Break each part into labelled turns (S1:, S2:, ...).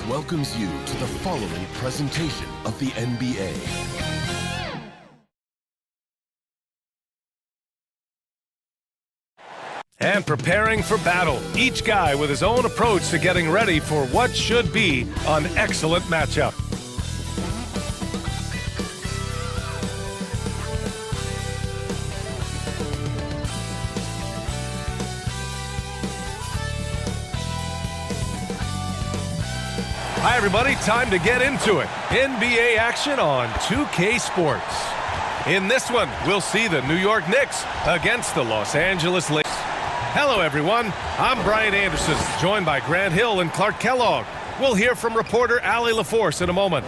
S1: welcomes you to the following presentation of the NBA.
S2: And preparing for battle, each guy with his own approach to getting ready for what should be an excellent matchup. Hi everybody, time to get into it. NBA action on 2K Sports. In this one, we'll see the New York Knicks against the Los Angeles Lakers. Hello everyone, I'm Brian Anderson, joined by Grant Hill and Clark Kellogg. We'll hear from reporter Allie LaForce in a moment.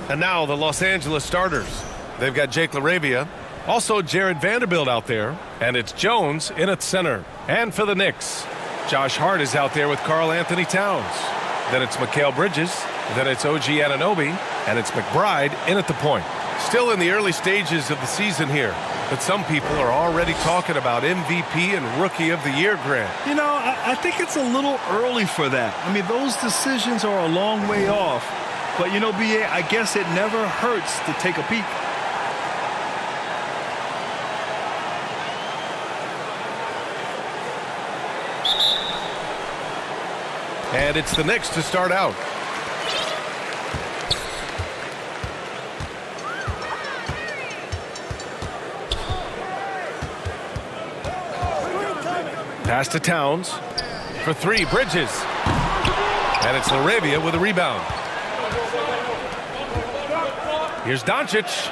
S2: And now the Los Angeles starters. They've got Jake LaRavia, also Jared Vanderbilt out there, and it's Jones in at center. And for the Knicks, Josh Hart is out there with Karl Anthony Towns. Then it's Mikal Bridges, then it's OG Anunoby, and it's McBride in at the point. Still in the early stages of the season here, but some people are already talking about MVP and Rookie of the Year, Grant.
S3: You know, I think it's a little early for that. I mean, those decisions are a long way off. But, you know, B.A., I guess it never hurts to take a peek.
S2: And it's the Knicks to start out. Pass to Towns. For three, Bridges. And it's LaRavia with a rebound. Here's Doncic.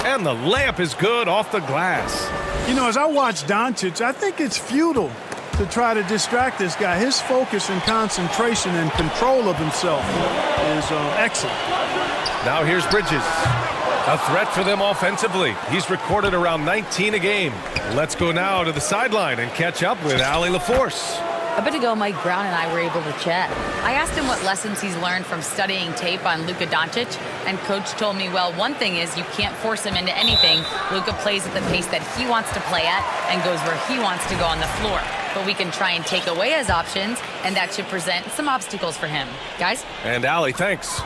S2: And the layup is good off the glass.
S4: You know, as I watch Doncic, I think it's futile to try to distract this guy. His focus and concentration and control of himself is excellent.
S2: Now here's Bridges. A threat for them offensively. He's recorded around 19 a game. Let's go now to the sideline and catch up with Allie LaForce.
S5: A bit ago, Mike Brown and I were able to chat. I asked him what lessons he's learned from studying tape on Luka Doncic, and Coach told me, well, one thing is you can't force him into anything. Luka plays at the pace that he wants to play at and goes where he wants to go on the floor. But we can try and take away his options, and that should present some obstacles for him. Guys?
S2: And Allie, thanks.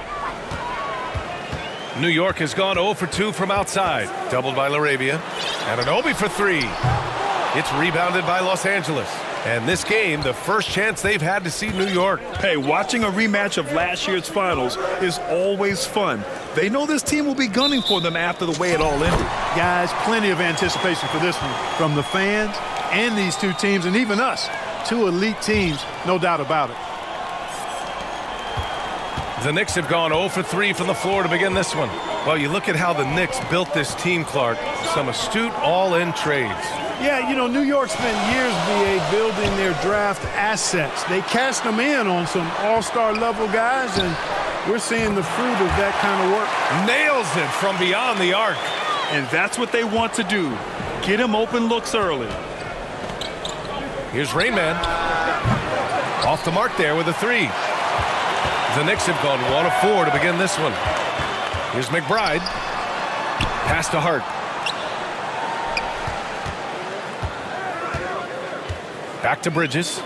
S2: New York has gone 0 for 2 from outside. Doubled by LaRavia. And Anunoby for three. It's rebounded by Los Angeles. And this game, the first chance they've had to see New York.
S3: Hey, watching a rematch of last year's finals is always fun. They know this team will be gunning for them after the way it all ended.
S4: Guys, plenty of anticipation for this one from the fans and these two teams, and even us. Two elite teams, no doubt about it.
S2: The Knicks have gone 0 for 3 from the floor to begin this one. Well, you look at how the Knicks built this team, Clark. Some astute all-in trades.
S4: Yeah, you know, New York spent years, B.A., building their draft assets. They cashed them in on some all-star level guys, and we're seeing the fruit of that kind of work.
S2: Nails it from beyond the arc.
S3: And that's what they want to do. Get him open looks early.
S2: Here's Rainman. Off the mark there with a three. The Knicks have gone 1 of 4 to begin this one. Here's McBride. Pass to Hart. Back to Bridges.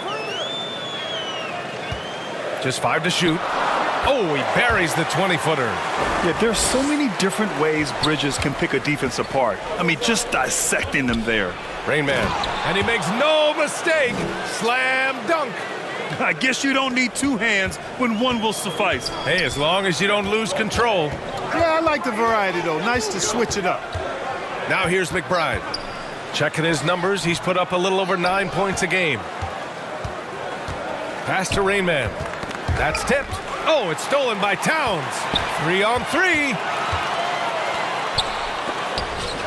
S2: Just 5 to shoot. Oh, he buries the 20-footer.
S3: Yeah, there's so many different ways Bridges can pick a defense apart. I mean, just dissecting them there.
S2: Rainman. And he makes no mistake. Slam dunk.
S3: I guess you don't need two hands when one will suffice.
S2: Hey, as long as you don't lose control.
S4: Yeah, I like the variety, though. Nice to switch it up.
S2: Now here's McBride. Checking his numbers, he's put up a little over 9 points a game. Pass to Rainman. That's tipped. Oh, it's stolen by Towns. 3 on 3.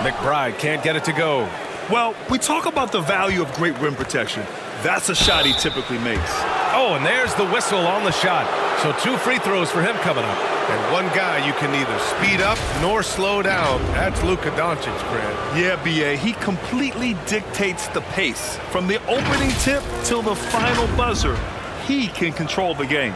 S2: McBride can't get it to go.
S3: Well, we talk about the value of great rim protection. That's a shot he typically makes.
S2: Oh, and there's the whistle on the shot. So 2 free throws for him coming up. And one guy you can neither speed up nor slow down. That's Luka Doncic, Grant.
S3: Yeah, B.A., he completely dictates the pace. From the opening tip till the final buzzer, he can control the game.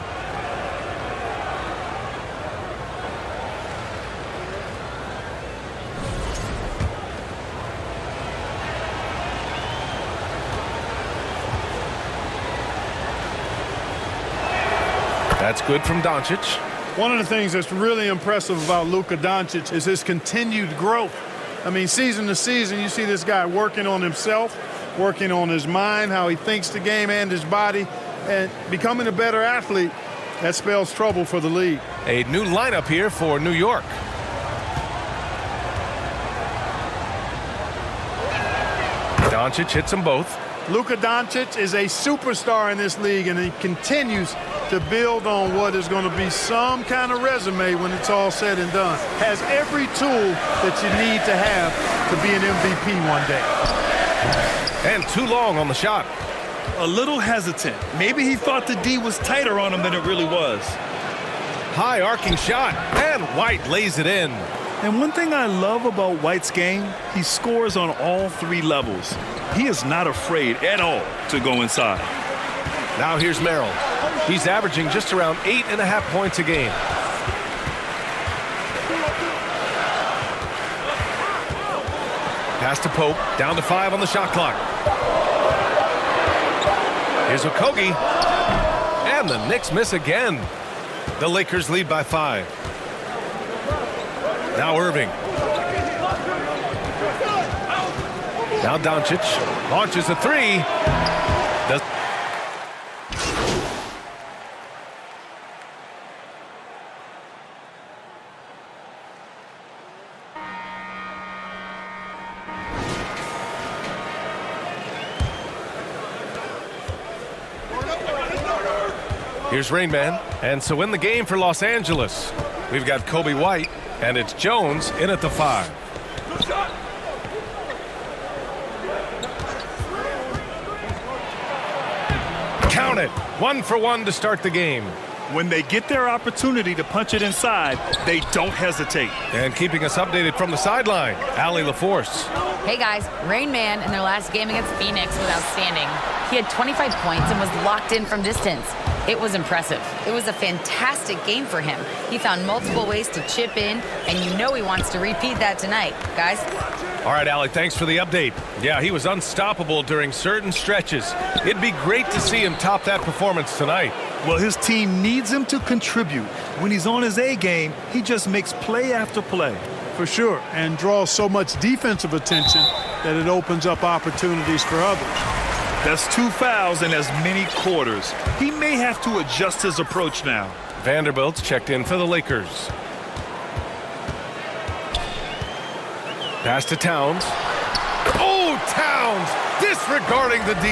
S2: That's good from Doncic.
S4: One of the things that's really impressive about Luka Doncic is his continued growth. I mean, season to season, you see this guy working on himself, working on his mind, how he thinks the game and his body, and becoming a better athlete. That spells trouble for the league.
S2: A new lineup here for New York. Doncic hits them both.
S4: Luka Doncic is a superstar in this league, and he continues to build on what is going to be some kind of resume when it's all said and done. Has every tool that you need to have to be an MVP one day.
S2: And too long on the shot.
S3: A little hesitant. Maybe he thought the D was tighter on him than it really was.
S2: High arcing shot, and White lays it in.
S3: And one thing I love about White's game, he scores on all three levels. He is not afraid at all to go inside.
S2: Now here's Merrill. He's averaging just around 8.5 points a game. Pass to Pope, down to 5 on the shot clock. Here's Okogie, and the Knicks miss again. The Lakers lead by 5. Now Irving. Now Doncic launches a 3. Here's Rain Man. And so in the game for Los Angeles, we've got Kobe White, and it's Jones in at the 5. Count it. 1 for 1 to start the game.
S3: When they get their opportunity to punch it inside, they don't hesitate.
S2: And keeping us updated from the sideline, Allie LaForce.
S5: Hey guys, Rain Man in their last game against Phoenix was outstanding. He had 25 points and was locked in from distance. It was impressive. It was a fantastic game for him. He found multiple ways to chip in, and you know he wants to repeat that tonight. Guys?
S2: All right, Allie, thanks for the update. Yeah, he was unstoppable during certain stretches. It'd be great to see him top that performance tonight.
S3: Well, his team needs him to contribute. When he's on his A game, he just makes play after play.
S4: For sure, and draws so much defensive attention that it opens up opportunities for others.
S3: That's 2 fouls in as many quarters. He may have to adjust his approach now.
S2: Vanderbilt's checked in for the Lakers. Pass to Towns. Oh, Towns disregarding the D.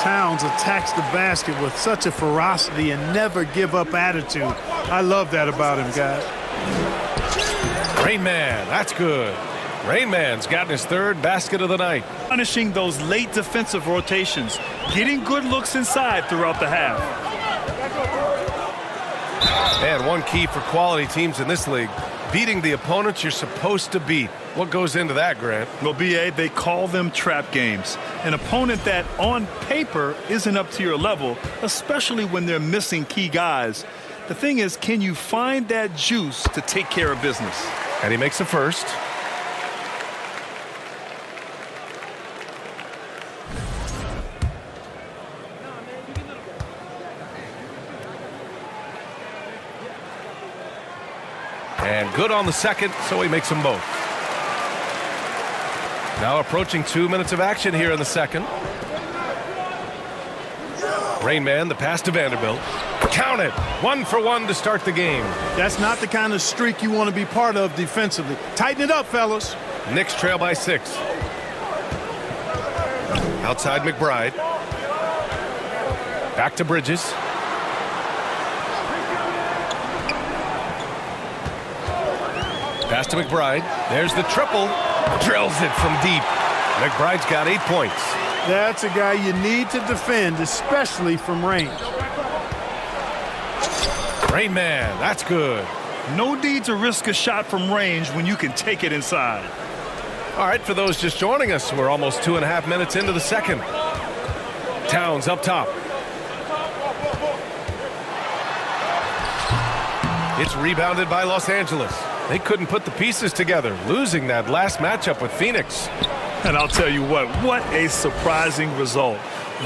S4: Towns attacks the basket with such a ferocity and never give up attitude. I love that about him, guys.
S2: Rain Man, that's good. Rain Man's gotten his 3rd basket of the night.
S3: Punishing those late defensive rotations, getting good looks inside throughout the half.
S2: And one key for quality teams in this league, beating the opponents you're supposed to beat. What goes into that, Grant?
S3: Well, B.A., they call them trap games. An opponent that, on paper, isn't up to your level, especially when they're missing key guys. The thing is, can you find that juice to take care of business?
S2: And he makes a first. And good on the second, so he makes them both. Now approaching 2 minutes of action here in the second. Rain Man, the pass to Vanderbilt. Count it. 1 for 1 to start the game.
S4: That's not the kind of streak you want to be part of defensively. Tighten it up, fellas.
S2: Knicks trail by 6. Outside McBride. Back to Bridges. Pass to McBride. There's the triple. Drills it from deep. McBride's got 8 points.
S4: That's a guy you need to defend, especially from range.
S2: Rain Man, that's good.
S3: No need to risk a shot from range when you can take it inside.
S2: All right, for those just joining us, we're almost 2.5 minutes into the second. Towns up top. It's rebounded by Los Angeles. They couldn't put the pieces together, losing that last matchup with Phoenix.
S3: And I'll tell you what a surprising result.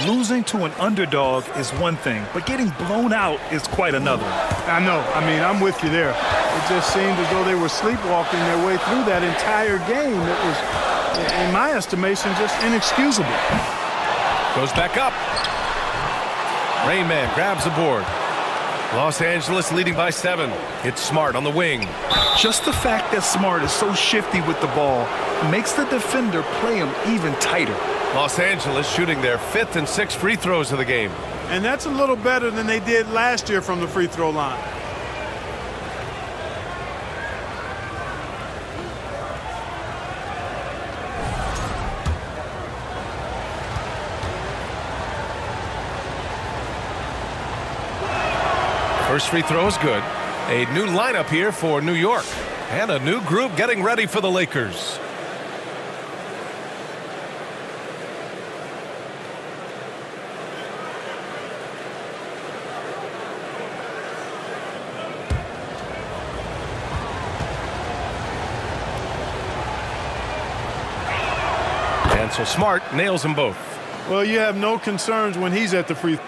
S3: Losing to an underdog is one thing, but getting blown out is quite another.
S4: I know. I mean, I'm with you there. It just seemed as though they were sleepwalking their way through that entire game. It was, in my estimation, just inexcusable.
S2: Goes back up. Rain Man grabs the board. Los Angeles leading by 7. It's Smart on the wing.
S3: Just the fact that Smart is so shifty with the ball makes the defender play him even tighter.
S2: Los Angeles shooting their 5th and 6th free throws of the game.
S4: And that's a little better than they did last year from the free throw line.
S2: First free throw is good. A new lineup here for New York. And a new group getting ready for the Lakers. And so Smart nails them both.
S4: Well, you have no concerns when he's at the free throw.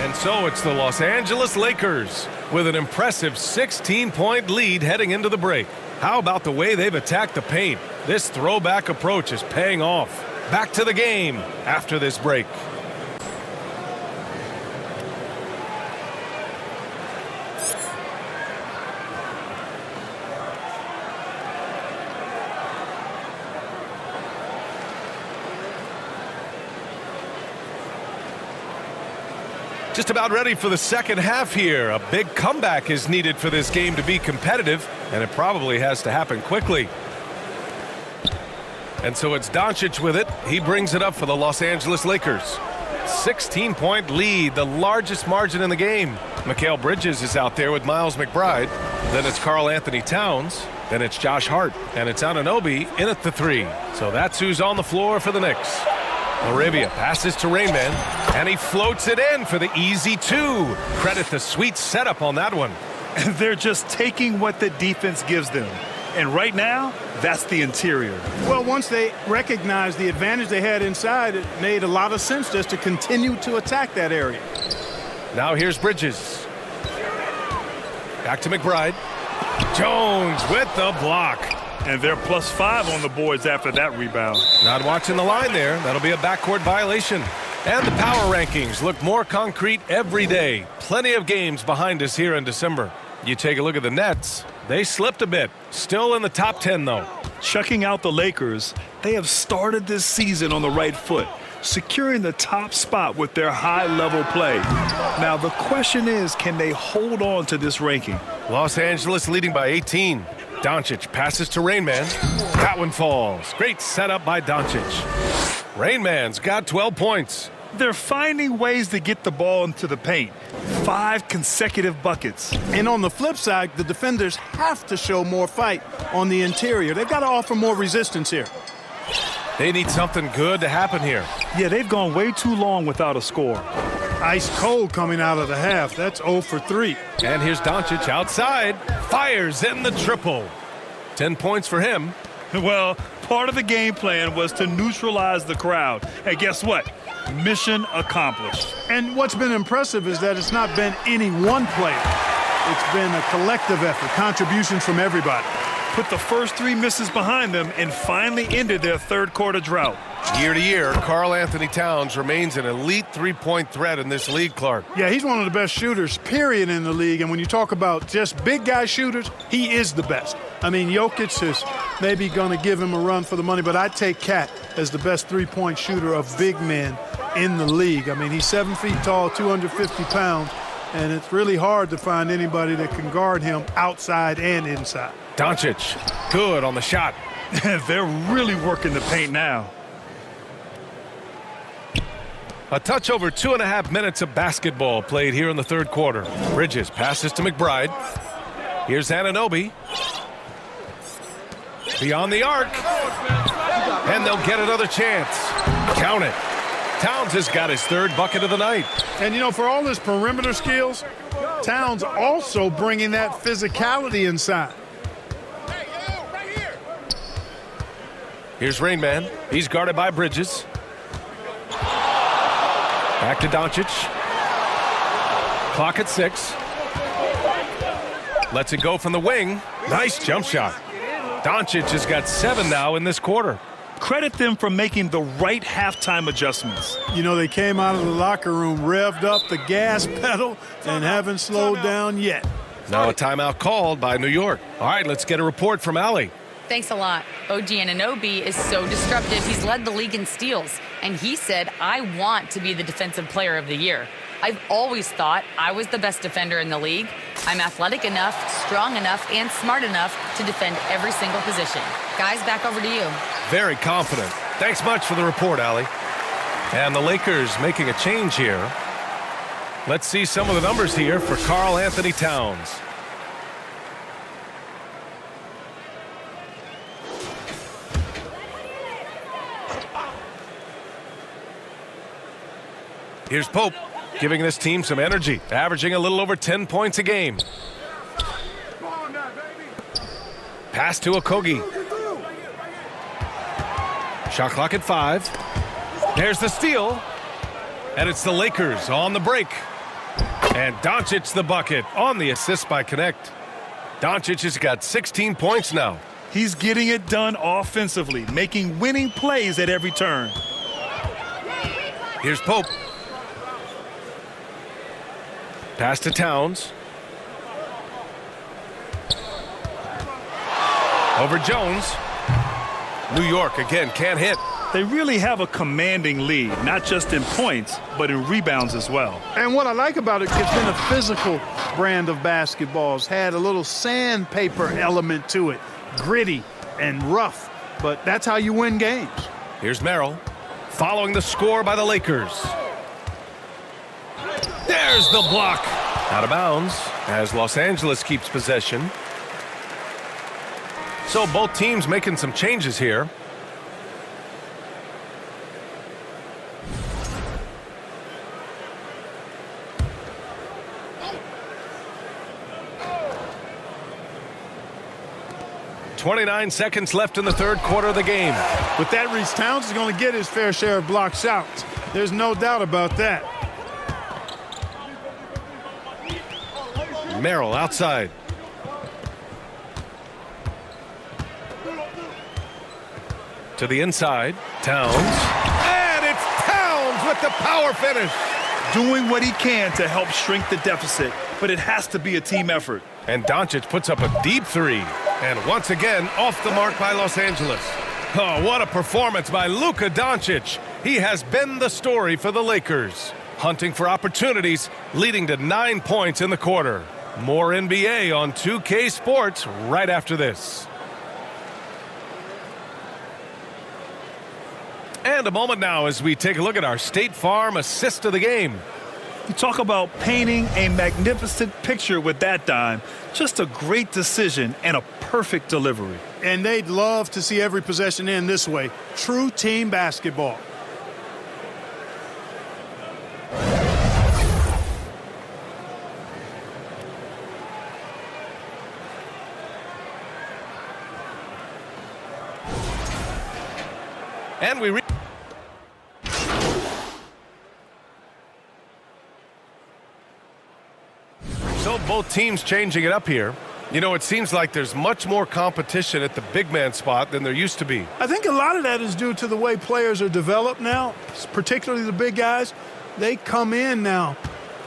S2: And so it's the Los Angeles Lakers with an impressive 16-point lead heading into the break. How about the way they've attacked the paint? This throwback approach is paying off. Back to the game after this break. Just about ready for the second half here. A big comeback is needed for this game to be competitive, and it probably has to happen quickly. And so it's Doncic with it. He brings it up for the Los Angeles Lakers. 16-point lead, the largest margin in the game. Mikal Bridges is out there with Miles McBride. Then it's Karl Anthony Towns. Then it's Josh Hart. And it's Anunoby in at the 3. So that's who's on the floor for the Knicks. Arabia passes to Rain Man, and he floats it in for the easy 2. Credit the sweet setup on that one.
S3: They're just taking what the defense gives them. And right now, that's the interior.
S4: Well, once they recognized the advantage they had inside, it made a lot of sense just to continue to attack that area.
S2: Now here's Bridges. Back to McBride. Jones with the block.
S3: And they're +5 on the boards after that rebound.
S2: Not watching the line there. That'll be a backcourt violation. And the power rankings look more concrete every day. Plenty of games behind us here in December. You take a look at the Nets. They slipped a bit. Still in the top 10, though.
S3: Checking out the Lakers, they have started this season on the right foot, securing the top spot with their high-level play. Now, the question is, can they hold on to this ranking?
S2: Los Angeles leading by 18. Doncic passes to Rain Man. That one falls. Great setup by Doncic. Rain Man's got 12 points.
S3: They're finding ways to get the ball into the paint. 5 consecutive buckets.
S4: And on the flip side, the defenders have to show more fight on the interior. They've got to offer more resistance here.
S2: They need something good to happen here.
S3: Yeah, they've gone way too long without a score.
S4: Ice cold coming out of the half. That's 0 for 3.
S2: And here's Doncic outside. Fires in the triple. 10 points for him.
S3: Well, part of the game plan was to neutralize the crowd. And guess what? Mission accomplished.
S4: And what's been impressive is that it's not been any one player. It's been a collective effort, contributions from everybody.
S3: Put the first 3 misses behind them and finally ended their third-quarter drought.
S2: Year to year, Karl Anthony Towns remains an elite three-point threat in this league, Clark.
S4: Yeah, he's one of the best shooters, period, in the league. And when you talk about just big guy shooters, he is the best. I mean, Jokic is maybe going to give him a run for the money, but I'd take Cat as the best three-point shooter of big men in the league. I mean, he's 7 feet tall, 250 pounds, and it's really hard to find anybody that can guard him outside and inside.
S2: Doncic, good on the shot.
S3: They're really working the paint now.
S2: A touch over 2.5 minutes of basketball played here in the third quarter. Bridges passes to McBride. Here's Anunoby. Beyond the arc. And they'll get another chance. Count it. Towns has got his third bucket of the night.
S4: And, you know, for all his perimeter skills, Towns also bringing that physicality inside.
S2: Here's Rain Man. He's guarded by Bridges. Back to Doncic. Clock at 6. Lets it go from the wing. Nice jump shot. Doncic has got 7 now in this quarter.
S3: Credit them for making the right halftime adjustments.
S4: You know, they came out of the locker room, revved up the gas pedal, and haven't slowed down yet.
S2: Now a timeout called by New York. All right, let's get a report from Allie.
S5: Thanks a lot. OG Anunoby is so disruptive. He's led the league in steals. And he said, I want to be the defensive player of the year. I've always thought I was the best defender in the league. I'm athletic enough, strong enough, and smart enough to defend every single position. Guys, back over to you.
S2: Very confident. Thanks much for the report, Allie. And the Lakers making a change here. Let's see some of the numbers here for Karl Anthony Towns. Here's Pope, giving this team some energy, averaging a little over 10 points a game. Pass to Okogie. Shot clock at 5. There's the steal. And it's the Lakers on the break. And Doncic the bucket on the assist by Connect. Doncic has got 16 points now.
S3: He's getting it done offensively, making winning plays at every turn.
S2: Here's Pope. Pass to Towns. Over Jones. New York again can't hit.
S3: They really have a commanding lead, not just in points, but in rebounds as well.
S4: And what I like about it, it's been a physical brand of basketball. It's had a little sandpaper element to it, gritty and rough, but that's how you win games.
S2: Here's Merrill, following the score by the Lakers. There's the block. Out of bounds as Los Angeles keeps possession. So both teams making some changes here. .29 seconds left in the third quarter of the game.
S4: With that reach, Towns is going to get his fair share of block shots. There's no doubt about that.
S2: Merrill outside. To the inside. Towns. And it's Towns with the power finish.
S3: Doing what he can to help shrink the deficit, but it has to be a team effort.
S2: And Doncic puts up a deep three. And once again, off the mark by Los Angeles. Oh, what a performance by Luka Doncic. He has been the story for the Lakers. Hunting for opportunities, leading to 9 points in the quarter. More NBA on 2K Sports right after this. And a moment now as we take a look at our State Farm assist of the game.
S3: You talk about painting a magnificent picture with that dime. Just a great decision and a perfect delivery.
S4: And they'd love to see every possession end this way. True team basketball.
S2: And we so both teams changing it up here. You know, it seems like there's much more competition at the big man spot than there used to be.
S4: I think a lot of that is due to the way players are developed now, particularly the big guys. They come in now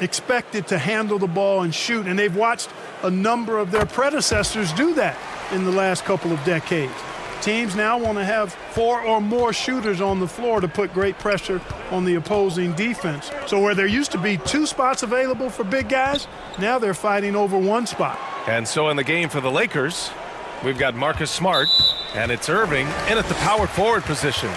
S4: expected to handle the ball and shoot, and they've watched a number of their predecessors do that in the last couple of decades. Teams now want to have 4 or more shooters on the floor to put great pressure on the opposing defense. So where there used to be 2 spots available for big guys, now they're fighting over 1 spot.
S2: And so in the game for the Lakers, we've got Marcus Smart, and it's Irving in at the power forward position.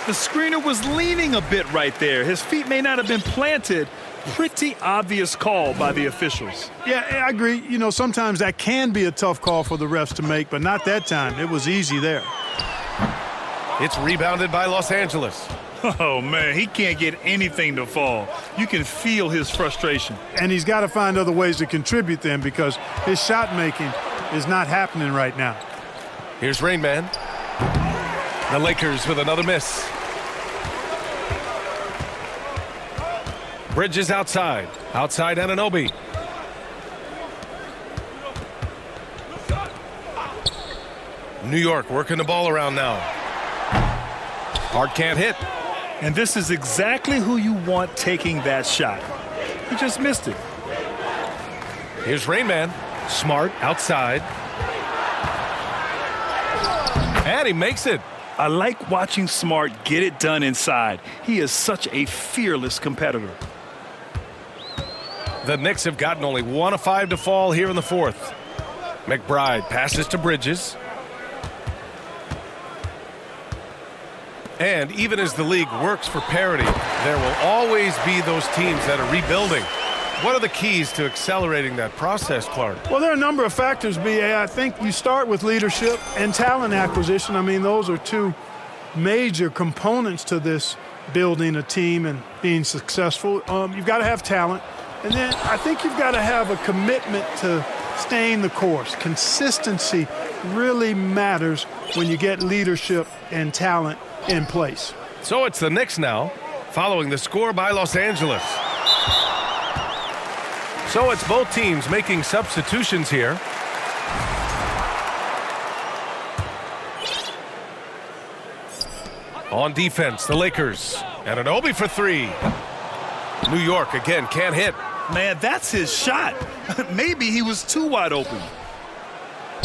S3: The screener was leaning a bit right there. His feet may not have been planted. Pretty obvious call by the officials.
S4: Yeah, I agree. You know, sometimes that can be a tough call for the refs to make, but not that time. It was easy there.
S2: It's rebounded by Los Angeles.
S3: Oh, man, he can't get anything to fall. You can feel his frustration.
S4: And he's got to find other ways to contribute then because his shot making is not happening right now.
S2: Here's Rain Man. The Lakers with another miss. Bridges outside. Outside Anunoby. New York working the ball around now. Hart can't hit.
S3: And this is exactly who you want taking that shot. He just missed it.
S2: Here's Rain Man. Smart outside. And he makes it.
S3: I like watching Smart get it done inside. He is such a fearless competitor.
S2: The Knicks have gotten only 1 of 5 to fall here in the fourth. McBride passes to Bridges. And even as the league works for parity, there will always be those teams that are rebuilding. What are the keys to accelerating that process, Clark?
S4: Well, there are a number of factors, B.A. I think you start with leadership and talent acquisition. I mean, those are two major components to this building a team and being successful. You've got to have talent. And then I think you've got to have a commitment to staying the course. Consistency really matters when you get leadership and talent in place.
S2: So it's the Knicks now, following the score by Los Angeles. So it's both teams making substitutions here. On defense, the Lakers. And Anunoby for 3. New York again can't hit.
S3: Man, that's his shot. Maybe he was too wide open.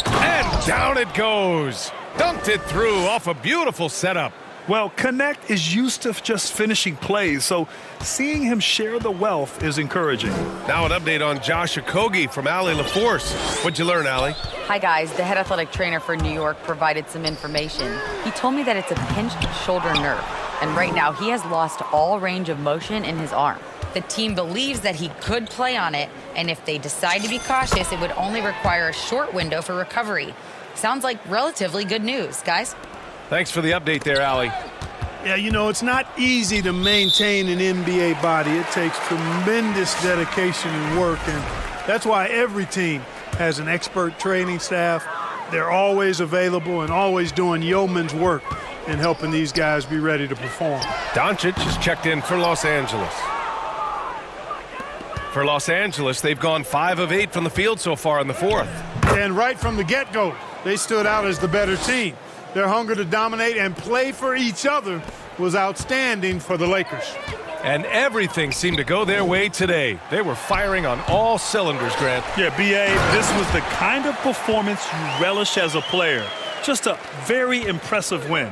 S2: And down it goes. Dunked it through off a beautiful setup.
S3: Well, Connect is used to just finishing plays, so seeing him share the wealth is encouraging.
S2: Now an update on Josh Okogie from Allie LaForce. What'd you learn, Allie?
S5: Hi, guys. The head athletic trainer for New York provided some information. He told me that it's a pinched shoulder nerve, and right now he has lost all range of motion in his arm. The team believes that he could play on it, and if they decide to be cautious, it would only require a short window for recovery. Sounds like relatively good news, guys.
S2: Thanks for the update there, Allie.
S4: Yeah, you know, it's not easy to maintain an NBA body. It takes tremendous dedication and work, and that's why every team has an expert training staff. They're always available and always doing yeoman's work in helping these guys be ready to perform.
S2: Doncic is checked in for Los Angeles. For Los Angeles, they've gone 5 of 8 from the field so far in the fourth.
S4: And right from the get-go, they stood out as the better team. Their hunger to dominate and play for each other was outstanding for the Lakers.
S2: And everything seemed to go their way today. They were firing on all cylinders, Grant.
S3: Yeah, B.A., this was the kind of performance you relish as a player. Just a very impressive win.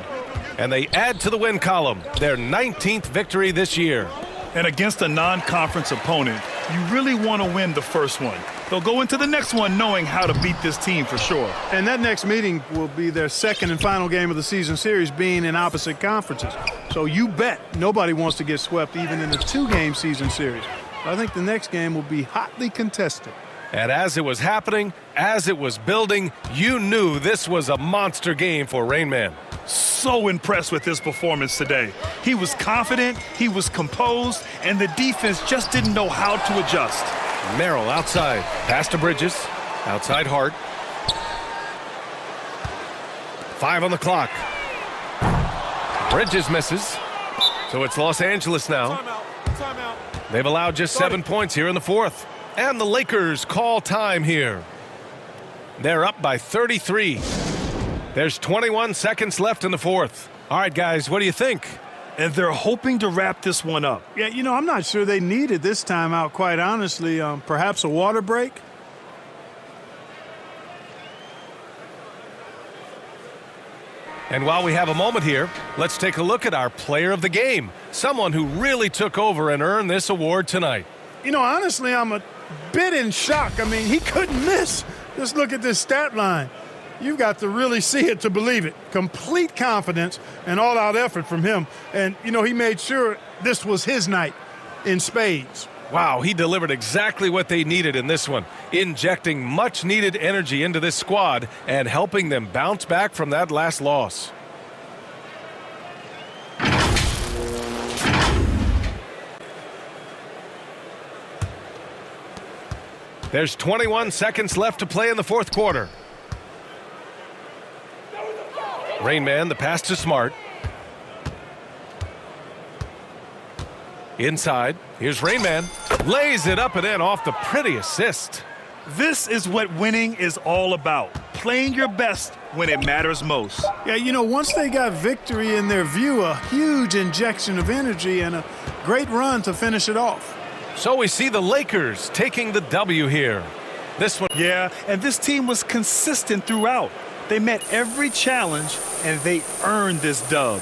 S2: And they add to the win column, their 19th victory this year.
S3: And against a non-conference opponent, you really want to win the first one. They'll go into the next one knowing how to beat this team for sure.
S4: And that next meeting will be their second and final game of the season series, being in opposite conferences. So you bet nobody wants to get swept even in a 2-game season series. I think the next game will be hotly contested.
S2: And as it was happening, as it was building, you knew this was a monster game for Rain Man.
S3: So impressed with his performance today. He was confident, he was composed, and the defense just didn't know how to adjust.
S2: Merrill outside. Pass to Bridges. Outside Hart. 5 on the clock. Bridges misses. So it's Los Angeles now.
S4: Timeout.
S2: They've allowed just 7 points here in the fourth. And the Lakers call time here. They're up by 33. There's 21 seconds left in the fourth. All right, guys, what do you think?
S3: And they're hoping to wrap this one up.
S4: Yeah, you know, I'm not sure they needed this timeout, quite honestly. Perhaps a water break?
S2: And while we have a moment here, let's take a look at our player of the game. Someone who really took over and earned this award tonight.
S4: You know, honestly, I'm a bit in shock. I mean, he couldn't miss. Just look at this stat line. You've got to really see it to believe it. Complete confidence and all-out effort from him. And, you know, he made sure this was his night in spades.
S2: Wow, he delivered exactly what they needed in this one, injecting much-needed energy into this squad and helping them bounce back from that last loss. There's 21 seconds left to play in the fourth quarter. Rain Man, the pass to Smart. Inside, here's Rain Man. Lays it up and in off the pretty assist.
S3: This is what winning is all about. Playing your best when it matters most.
S4: Yeah, you know, once they got victory in their view, a huge injection of energy and a great run to finish it off.
S2: So we see the Lakers taking the W here. This one.
S3: Yeah, and this team was consistent throughout. They met every challenge, and they earned this dub.